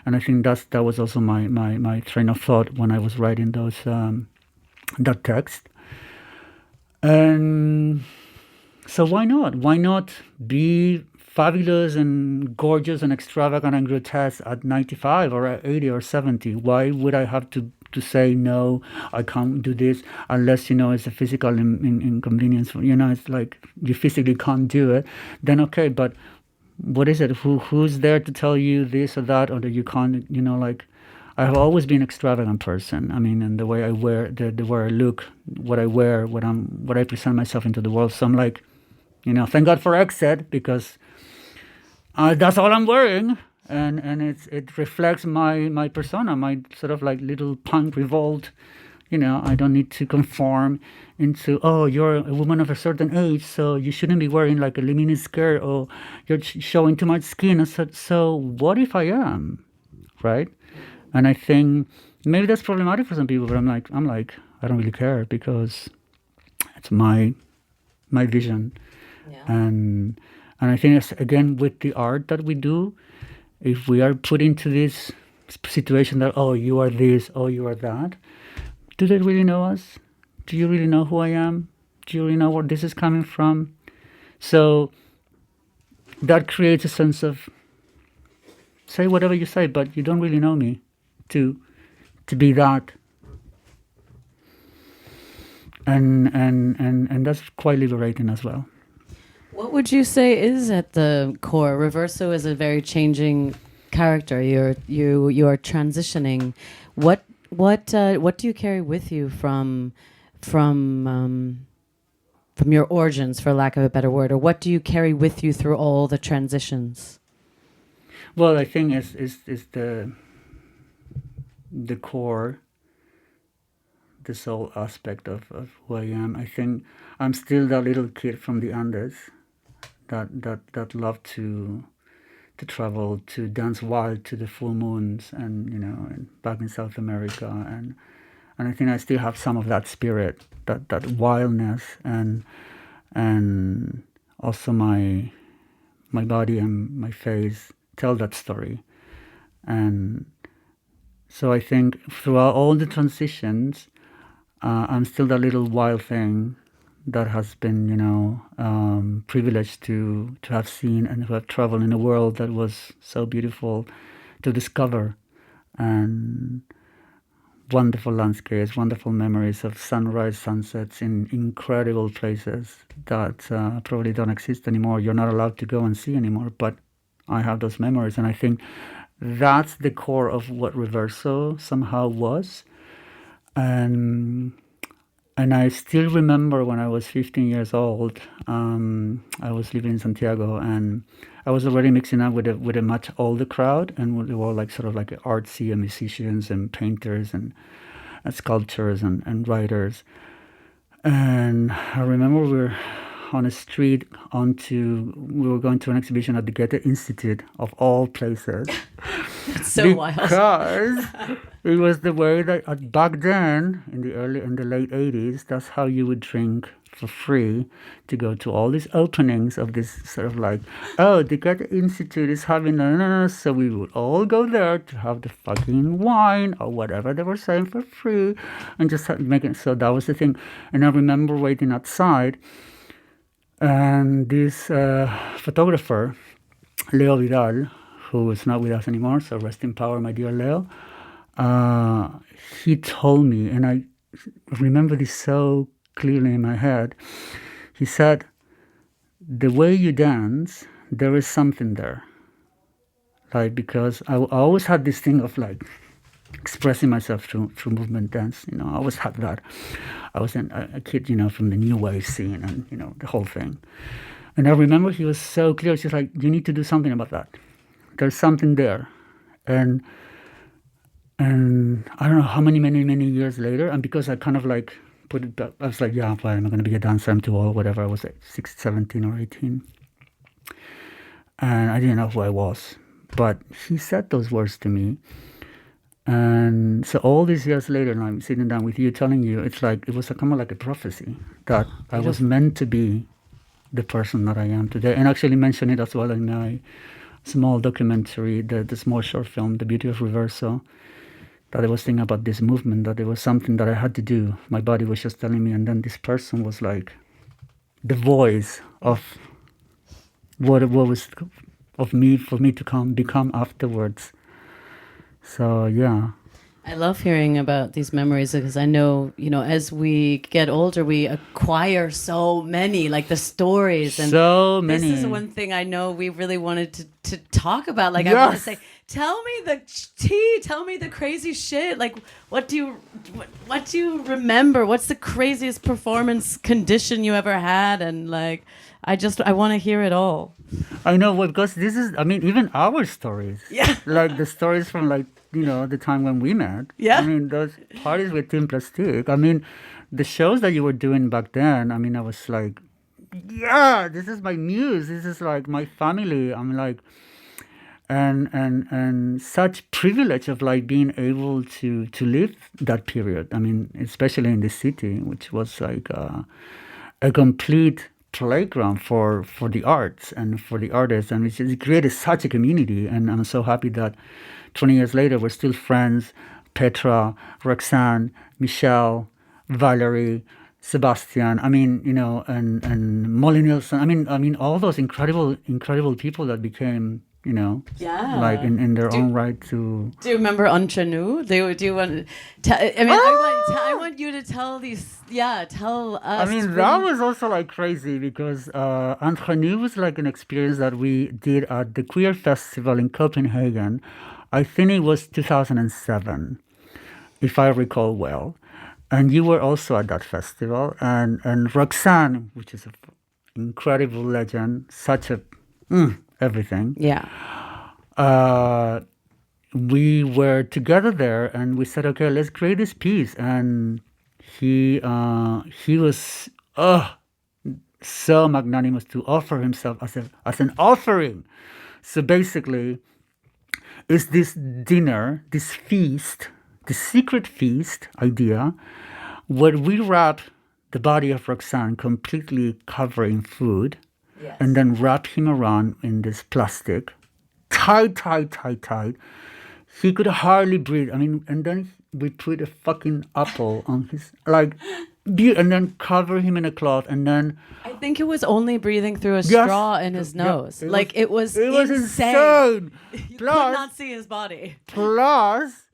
and I think that was also my train of thought when I was writing those that text. And so why not? Why not be fabulous and gorgeous and extravagant and grotesque at 95 or at 80 or 70? Why would I have to say, no, I can't do this unless, it's a physical inconvenience? It's like you physically can't do it. Then okay, but what is it? Who's there to tell you this or that, or that you can't, like... I have always been an extravagant person. I mean, and the way I wear, the way I look, what I wear, what I present myself into the world. So I'm like, thank God for ized, because that's all I'm wearing, and it reflects my persona, my sort of like little punk revolt. I don't need to conform into, oh, you're a woman of a certain age, so you shouldn't be wearing like a mini skirt, or you're showing too much skin. So what if I am, right? And I think maybe that's problematic for some people, but I'm like, I don't really care, because it's my vision. Yeah. And I think it's, again, with the art that we do, if we are put into this situation that, oh, you are this, oh, you are that, do they really know us? Do you really know who I am? Do you really know where this is coming from? So that creates a sense of, say whatever you say, but you don't really know me. To be that, and that's quite liberating as well. What would you say is at the core? ReveRso is a very changing character. You are transitioning. What do you carry with you from your origins, for lack of a better word, or what do you carry with you through all the transitions? Well, I think is the core, the soul aspect of who I am. I think I'm still that little kid from the Andes that loved to travel, to dance wild to the full moons, and and back in South America, and I think I still have some of that spirit, that wildness, and also my body and my face tell that story. And so I think throughout all the transitions, I'm still that little wild thing that has been, privileged to have seen and to have traveled in a world that was so beautiful to discover, and wonderful landscapes, wonderful memories of sunrise, sunsets in incredible places that probably don't exist anymore. You're not allowed to go and see anymore, but I have those memories, and I think that's the core of what ReveRso somehow was. And I still remember when I was 15 years old, I was living in Santiago, and I was already mixing up with a much older crowd, and they were like sort of like artsy and musicians and painters and sculptors and writers. And I remember we were on a street we were going to an exhibition at the Goethe Institute, of all places. It's so wild. Because it was the way that back then, in the late 80s, that's how you would drink for free, to go to all these openings of this sort of like, oh, the Goethe Institute is having so we would all go there to have the fucking wine or whatever they were saying for free, and just make it. So that was the thing. And I remember waiting outside, and this photographer, Leo Vidal, who is not with us anymore, so rest in power, my dear Leo, he told me, and I remember this so clearly in my head, he said, the way you dance, there is something there. Like, because I always had this thing of like expressing myself through movement dance, I always had that. I was a kid, from the new wave scene, and, the whole thing. And I remember he was so clear, he's like, you need to do something about that. There's something there. And I don't know how many years later, and because I kind of like put it back, I was like, yeah, why am I going to be a dancer? I'm too old, whatever. I was like 17 or 18. And I didn't know who I was. But he said those words to me. And so all these years later, and I'm sitting down with you, telling you, it's like, it was kind of like a prophecy that I was meant to be the person that I am today. And actually mention it as well in my small documentary, the small short film, The Beauty of ReveRso, that I was thinking about this movement, that it was something that I had to do. My body was just telling me, and then this person was like the voice of what was of me, for me to become afterwards. So, yeah. I love hearing about these memories because I know, as we get older, we acquire so many, like the stories. And so many. This is one thing I know we really wanted to talk about. Like, yes. I want to say, tell me the tea, tell me the crazy shit. Like, what do you remember? What's the craziest performance condition you ever had? And like, I want to hear it all. I know, because this is, even our stories. Yeah. Like the stories from the time when we met. Yeah. Those parties with Team Plastic. The shows that you were doing back then, I was like, yeah, this is my muse. This is like my family. I'm like, and such privilege of like being able to live that period. Especially in the city, which was like a complete playground for the arts and for the artists, and it created such a community. And I'm so happy that 20 years later we're still friends. Petra, Roxanne, Michelle, Valerie, Sebastian, and Molly Nielsen. All those incredible people that became, like in their own right to. Do you remember Entre Nous? Do you want? I want you to tell these. Yeah, tell us. That was also like crazy because Entre Nous was like an experience that we did at the Queer Festival in Copenhagen. I think it was 2007, if I recall well. And you were also at that festival. And Roxanne, which is an incredible legend, such a everything. Yeah. We were together there, and we said, okay, let's create this piece. And he was so magnanimous to offer himself as an offering. So basically, it's this dinner, this feast, the secret feast idea, where we wrap the body of Roxanne completely covering food. Yes. And then wrap him around in this plastic, tight. He could hardly breathe. And then we put a fucking apple on his, and then cover him in a cloth, and then. I think it was only breathing through a straw in his nose. It was insane. You could not see his body. Plus,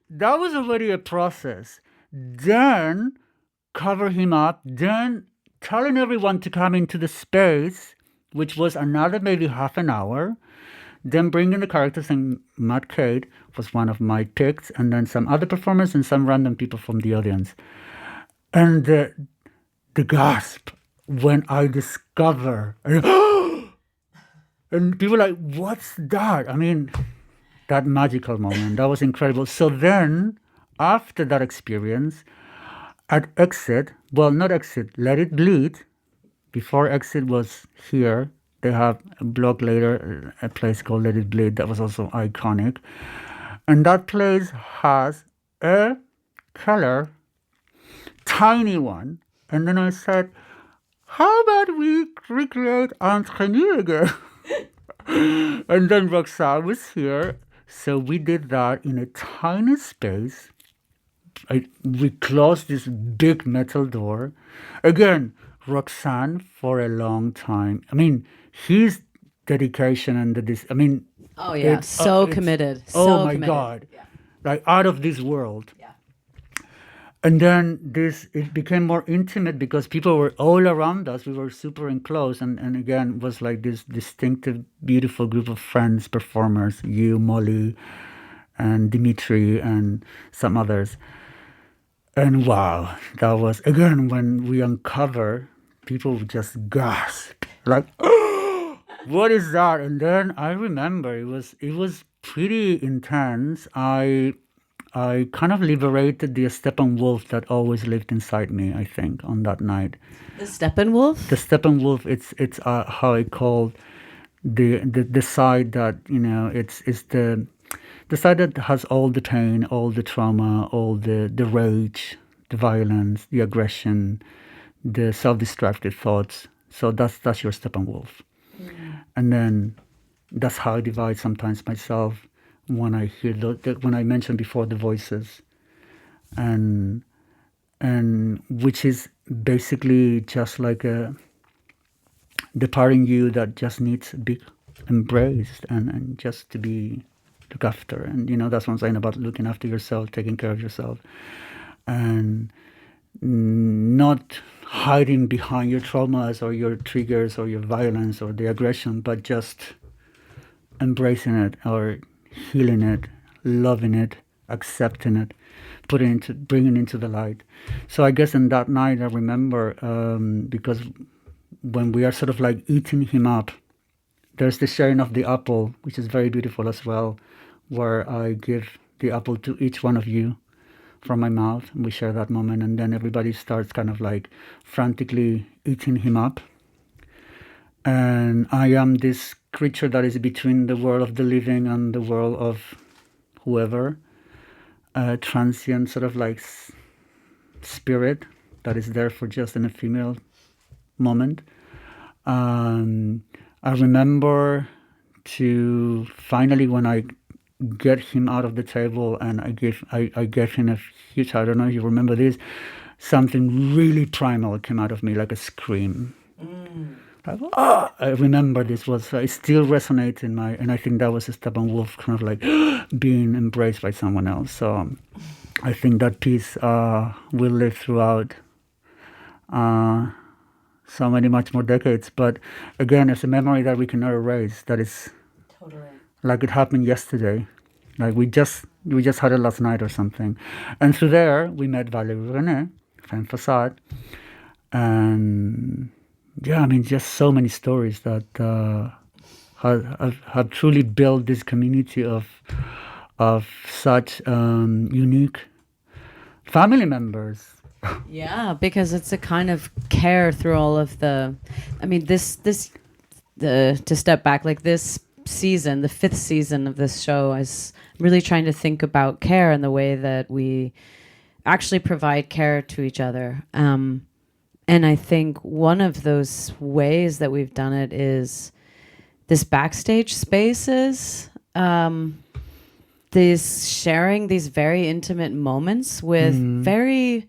that was already a process. Then cover him up. Then telling everyone to come into the space, which was another maybe half an hour. Then bringing the characters, and Matt Kate was one of my picks, and then some other performers and some random people from the audience. And the gasp when I discover, and people were like, what's that? That magical moment, that was incredible. So then, after that experience, at Exit, Let It Bleed, before Exit was here, they have a block later, a place called Let It Bleed that was also iconic. And that place has a color, tiny one. And then I said, how about we recreate Entre Nous again? And then Roxanne was here. So we did that in a tiny space. We closed this big metal door. Again, Roxanne for a long time. His dedication and oh yeah, so committed. Oh my God, yeah. Out of this world. Yeah. And then it became more intimate because people were all around us. We were super enclosed, and again, it was like this distinctive, beautiful group of friends, performers, you, Molly, and Dimitri, and some others. And wow, that was, again, when we uncover, people would just gasp, like, oh, what is that? And then I remember it was pretty intense. I kind of liberated the Steppenwolf that always lived inside me, I think, on that night. The Steppenwolf? The Steppenwolf, it's how I called the side that, it's the side that has all the pain, all the trauma, all the rage, the violence, the aggression, the self-destructive thoughts. So that's your Steppenwolf. And then that's how I divide sometimes myself when I hear when I mentioned before the voices, and which is basically just like the part in you that just needs a big embrace and just to be looked after. And that's what I'm saying about looking after yourself, taking care of yourself, and not hiding behind your traumas or your triggers or your violence or the aggression, but just embracing it or healing it, loving it, accepting it, bringing it into the light. So I guess in that night I remember, because when we are sort of like eating him up, there's the sharing of the apple, which is very beautiful as well, where I give the apple to each one of you from my mouth, and we share that moment, and then everybody starts kind of like frantically eating him up. And I am this creature that is between the world of the living and the world of whoever, a transient sort of like spirit that is there for just an ephemeral moment. I remember to finally, when I get him out of the table, and I gave him a huge, I don't know if you remember this, something really primal came out of me, like a scream. Like, I remember this it still resonates in and I think that was a Steppenwolf kind of like being embraced by someone else. So I think that piece will live throughout so many much more decades. But again, it's a memory that we cannot erase. That is totally like it happened yesterday. Like we just had it last night or something. And through there, we met Valérie René, Femme Facade. And yeah, I mean, just so many stories that have truly built this community of such unique family members. Yeah, because it's a kind of care through all of the. I mean, to step back, like this season, the 5th season of this show, is really trying to think about care and the way that we actually provide care to each other. And I think one of those ways that we've done it is this backstage spaces, this sharing these very intimate moments with very,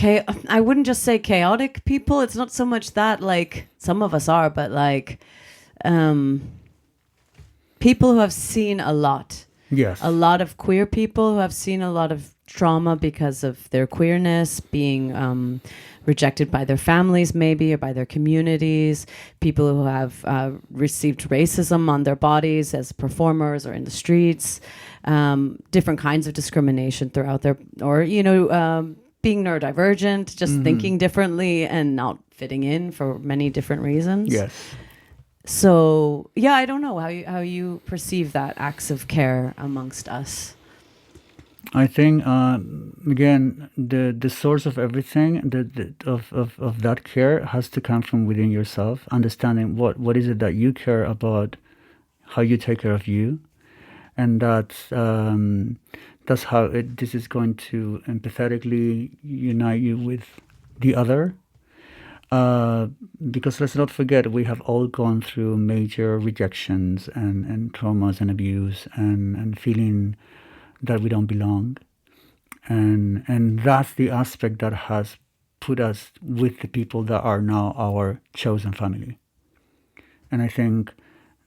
I wouldn't just say chaotic people. It's not so much that, like, some of us are, but like people who have seen a lot. Yes. A lot of queer people who have seen a lot of trauma because of their queerness, being rejected by their families maybe, or by their communities, people who have received racism on their bodies as performers or in the streets, different kinds of discrimination throughout their, or, being neurodivergent, just thinking differently and not fitting in for many different reasons. Yes. So, yeah, I don't know how you perceive that acts of care amongst us. I think again, the source of everything, of that care has to come from within yourself. Understanding what is it that you care about, how you take care of you, and that's how this is going to empathetically unite you with the other. Because let's not forget, we have all gone through major rejections and traumas and abuse and feeling that we don't belong, and that's the aspect that has put us with the people that are now our chosen family. And I think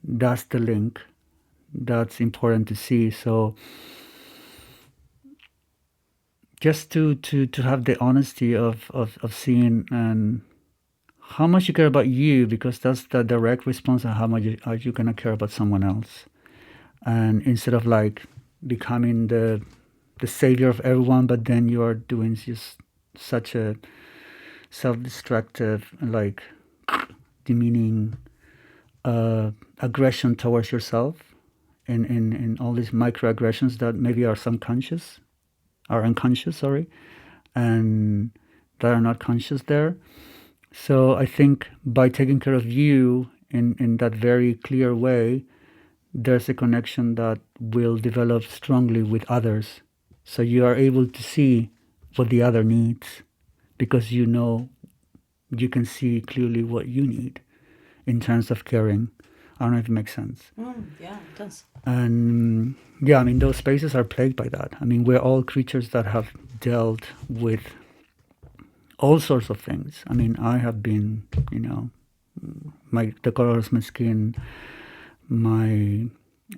that's the link that's important to see. So just to have the honesty of seeing and how much you care about you, because that's the direct response of how much are you gonna care about someone else. And instead of like becoming the savior of everyone, but then you are doing just such a self-destructive, like demeaning aggression towards yourself, in all these microaggressions that maybe are unconscious, and that are not conscious there. So I think by taking care of you in that very clear way, there's a connection that will develop strongly with others. So you are able to see what the other needs, because you know, you can see clearly what you need in terms of caring. I don't know if it makes sense. Yeah, it does. And yeah, I mean, those spaces are plagued by that. I mean, we're all creatures that have dealt with all sorts of things. I mean, I have been, you know, the color of my skin, my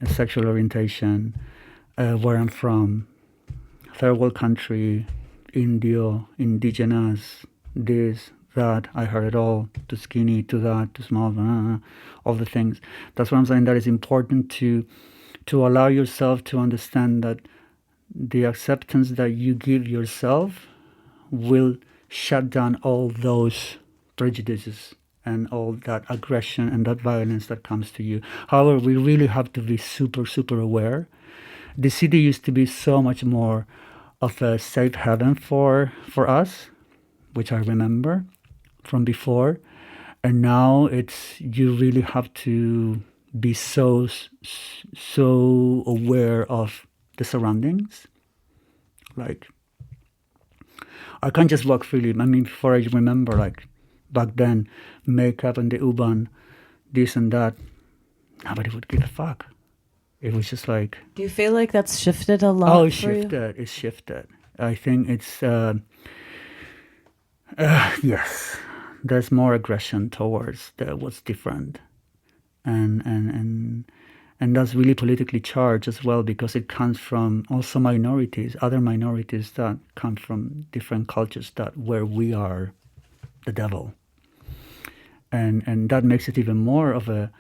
sexual orientation, where I'm from, third world country, Indio, indigenous, this, that. I heard it all, too skinny, too that, too small, all the things. That's what I'm saying, that it's important to allow yourself to understand that the acceptance that you give yourself will shut down all those prejudices and all that aggression and that violence that comes to you. However, we really have to be super, super aware. The city used to be so much more of a safe haven for us, which I remember from before. And now you really have to be so aware of the surroundings. Like, I can't just walk freely. I mean, before I remember, like, back then, makeup and the U-Bahn, this and that, nobody would give a fuck. It was just like... Do you feel like that's shifted a lot? Oh, it's shifted. It's shifted. I think it's... yes. There's more aggression towards what's different. And that's really politically charged as well, because it comes from also minorities, other minorities that come from different cultures where we are the devil. And that makes it even more of a...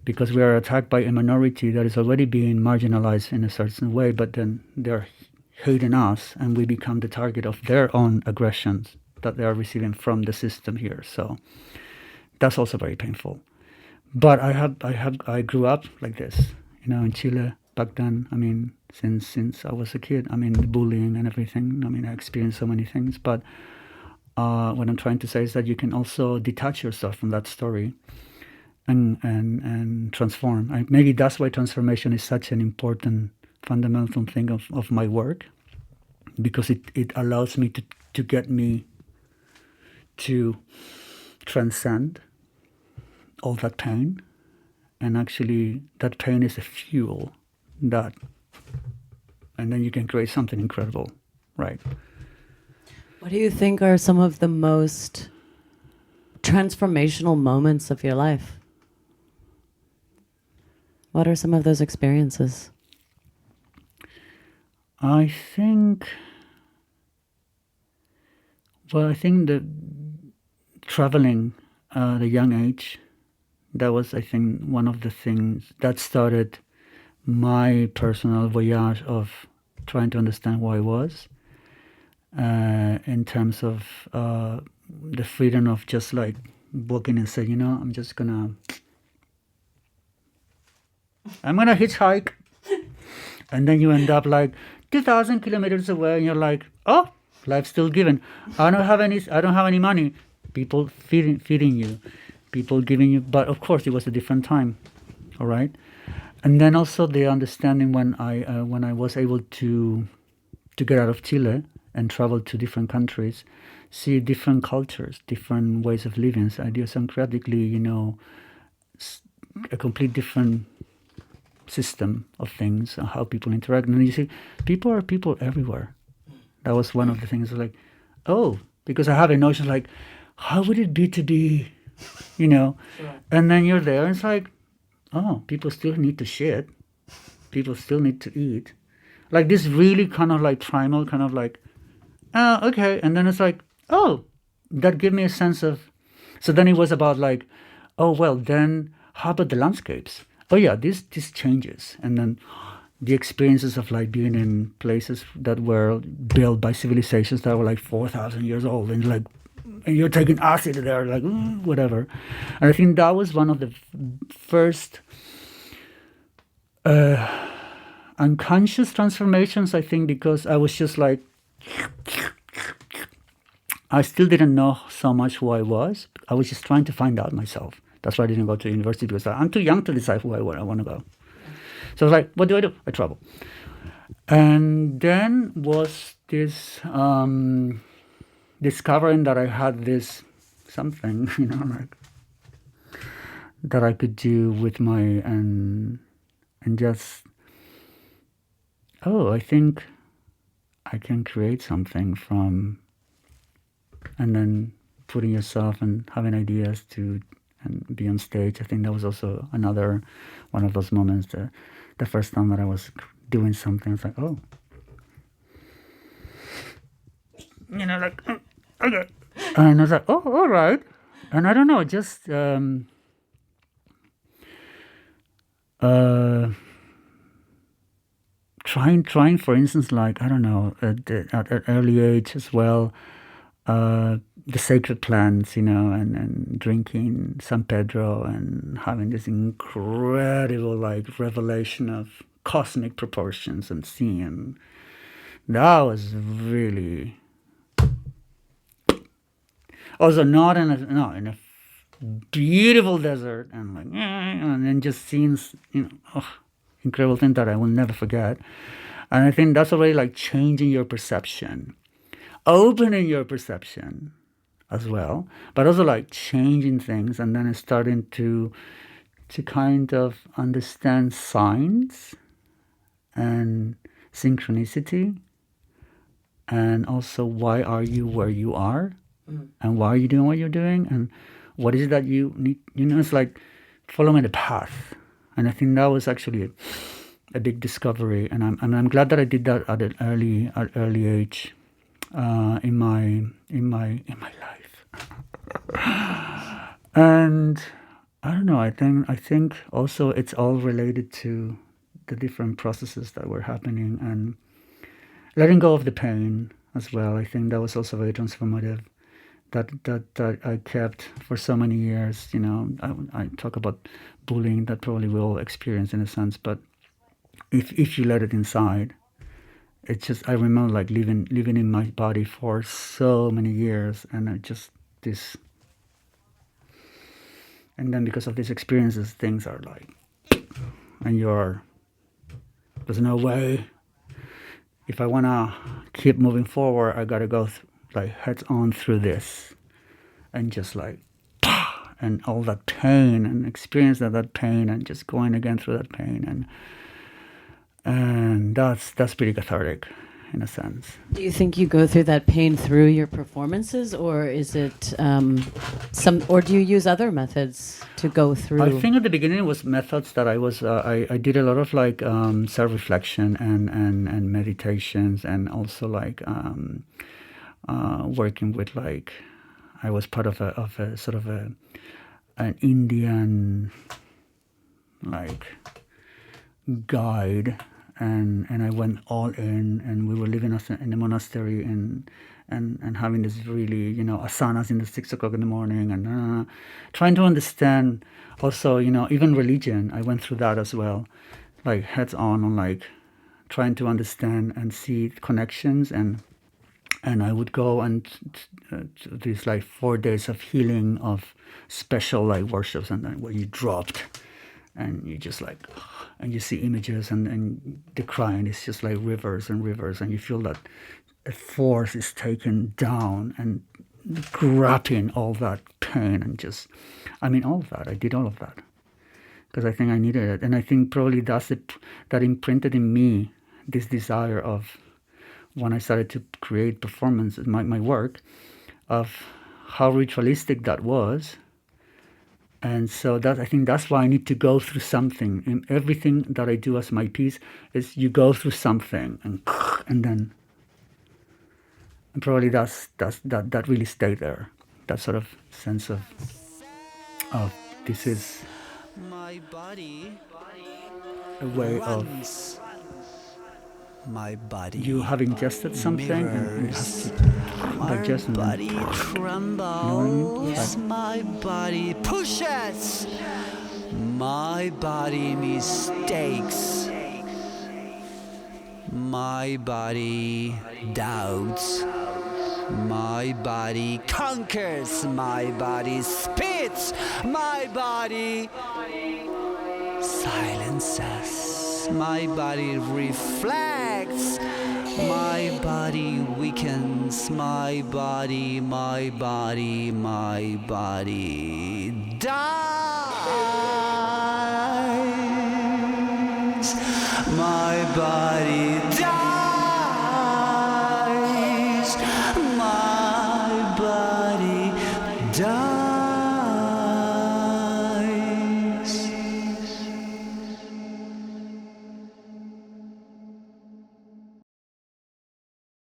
Because we are attacked by a minority that is already being marginalized in a certain way, but then they're hating us and we become the target of their own aggressions that they are receiving from the system here. So that's also very painful. But I grew up like this, you know, in Chile back then. I mean, since I was a kid, I mean, the bullying and everything. I mean, I experienced so many things. But what I'm trying to say is that you can also detach yourself from that story and transform. Maybe that's why transformation is such an important, fundamental thing of my work, because it allows me to get me to transcend all that pain, and actually that pain is a fuel and then you can create something incredible, right? What do you think are some of the most transformational moments of your life? What are some of those experiences? I think the traveling at a young age, that was, I think, one of the things that started my personal voyage of trying to understand who I was, in terms of the freedom of just like walking and say, you know, I'm gonna hitchhike. And then you end up like 2,000 kilometers away and you're like, oh, life's still given. I don't have any money. People feeding you, people giving you, but of course it was a different time, all right? And then also the understanding when I was able to get out of Chile and travel to different countries, see different cultures, different ways of living, so idiosyncratically, you know, a complete different system of things, how people interact. And you see, people are people everywhere. That was one of the things, like, oh, because I have a notion like, how would it be to be, you know? Sure. And then you're there, and it's like, oh, people still need to shit. People still need to eat. Like this really kind of like primal, kind of like, oh, okay. And then it's like, oh, that gave me a sense of, so then it was about like, oh, well, then how about the landscapes? Oh yeah, this changes. And then the experiences of like being in places that were built by civilizations that were like 4,000 years old, and like, and you're taking acid there, like whatever. And I think that was one of the first unconscious transformations, I think, because I was just like, I still didn't know so much who I was. I was just trying to find out myself, That's why I didn't go to university, because I'm too young to decide who I want to go. So I was like, what do? I travel. And then was this discovering that I had this something, like that I could do with my and just, I think I can create something from, and then putting yourself and having ideas to and be on stage. I think that was also another one of those moments. The first time that I was doing something, it's like, like, okay. And I was like, all right. And I don't know, just trying, for instance, like, I don't know, at an early age as well, the sacred plants, and drinking San Pedro and having this incredible, like, revelation of cosmic proportions and seeing. That was really also not in a beautiful desert, and like, and then just seeing, incredible thing that I will never forget. And I think that's already like changing your perception, opening your perception as well, but also like changing things, and then starting to kind of understand signs and synchronicity, and also why are you where you are, and why are you doing what you're doing, and what is it that you need. It's like following the path. And I think that was actually a big discovery, and I'm glad that I did that at an early age in my life. And I don't know. I think also it's all related to the different processes that were happening, and letting go of the pain as well. I think that was also very transformative. That I kept for so many years. I talk about bullying, that probably we all experience in a sense, but if you let it inside, it's just, I remember like living in my body for so many years, and I just this, and then because of these experiences, things are like, and there's no way. If I want to keep moving forward, I gotta go like heads on through this, and just like, and all that pain, and experience that pain, and just going again through that pain, and that's pretty cathartic in a sense. Do you think you go through that pain through your performances, or is it or do you use other methods to go through? I think at the beginning it was methods that I was I did a lot of like self-reflection and meditations, and also like working with, like, I was part of a sort of an Indian like guide, and I went all in, and we were living in a monastery and having this really, asanas in the 6 o'clock in the morning, and trying to understand also, even religion. I went through that as well, like heads on like trying to understand and see connections, and I would go and these like 4 days of healing, of special like worships, and then where you dropped, and you just like, and you see images, and the crying is just like rivers and rivers, and you feel that a force is taken down and grabbing all that pain, and just, all of that. I did all of that because I think I needed it, and I think probably that's it that imprinted in me this desire of, when I started to create performance, my work, of how ritualistic that was. And so I think that's why I need to go through something. In everything that I do as my piece is you go through something, and then, and probably that really stayed there. That sort of sense of this is my body, a way of my body. You have ingested something and it has to digest, and body then, trembles, my body pushes, my body mistakes, my body doubts, My body conquers, my body spits, my body silences, my body reflects, my body weakens, my body dies, my body dies.